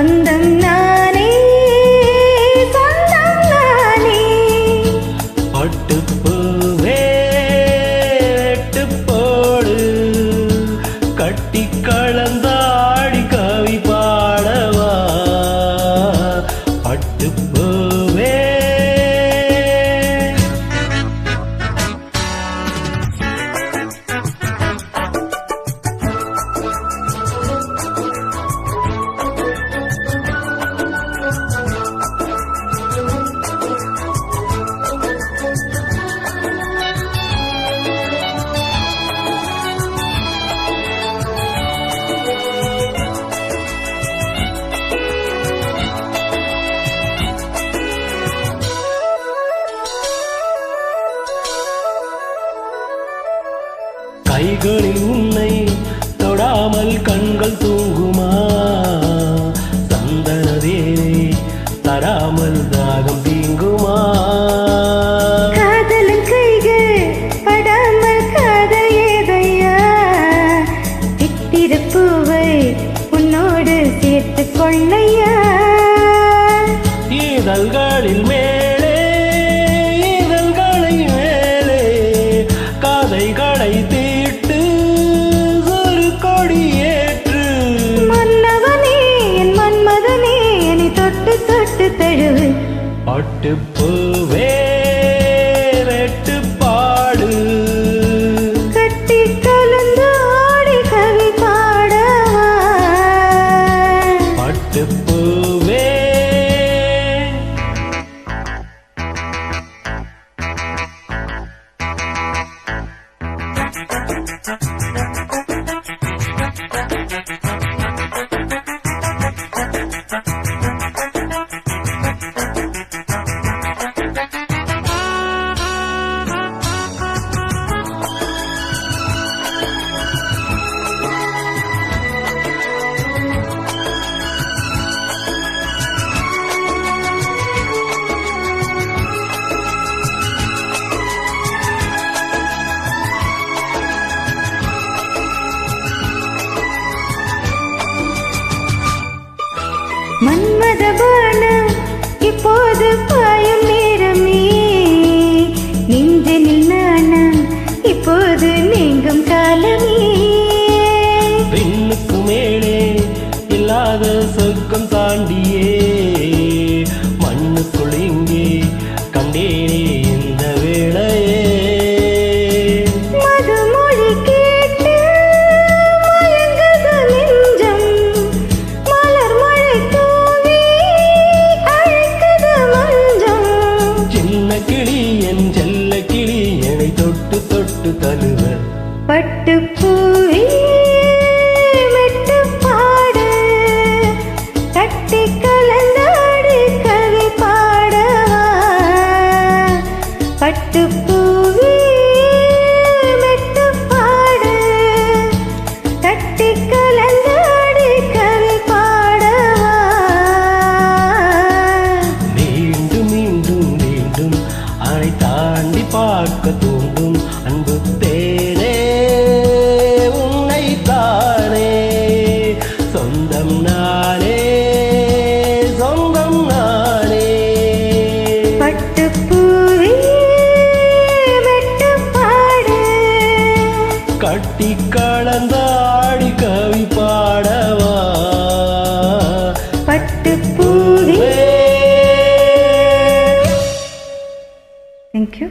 சொந்தம் நானே சொந்தம் நானே. பட்டுப்பூவே வெட்டுப்போடு கட்டி கலந்தாடி கவி பாடவா. பட்டுப்பூவே கைகளில் உன்னை தொடாமல் கண்கள் தூங்குமா. சந்தனதேனே தராமல் தாகம் தீங்குமா. காதலன் கைகள் படாமல் காதல் ஏதையா. சித்திரப்பூவை உன்னோடு சேர்த்து கொள்ளையா. இதழ்களில் மேலே இதழ்களை மேலே கதைகளை தீட்டு ஒரு கொடியேற்று. மன்னவனே என் மன்மதனே என்னை தொட்டு தொட்டு தழுவு. பட்டுப்பூவே வெட்டுப்பாடு கட்டி கலந்து ஆடி கவி பாடவா. பட்டுப்பூவே மன்மதபான இப்போது பாயும் நேரமே. நெஞ்சனில் நானா இப்போது நீங்கும் காலமே. விண்ணுக்கு மேலே இல்லாத சொர்க்கம் தாண்டியே மண்ணுக்குள் இங்கே கண்டேனே இந்த வேளையே. மதுமொழி கேட்டு மயங்குது நெஞ்சம். மலர் மழை தூவி அழைக்குது மஞ்சம். சின்ன கிளி என் செல்ல கிளி என்னை தொட்டு தொட்டு தழுவ. பட்டுப்பூவே வெட்டுப்பாடு கட்டி கலந்தாடி கவி பாடவா. பட்டுப்பூவே வெட்டுப்பாடு கட்டி கலந்தாடி கவி பாடவா. மீண்டும் மீண்டும் மீண்டும் அதை தாண்டி பார்க்க தூண்டும் அன்பு தேனே உன்னை தானே. சொந்தம் நானே சொந்தம் நானே. பட்டுப்பூவே வெட்டுப்பாடு கட்டி கலந்தாடி கவி பாடவா. பட்டுப்பூவே. Thank you.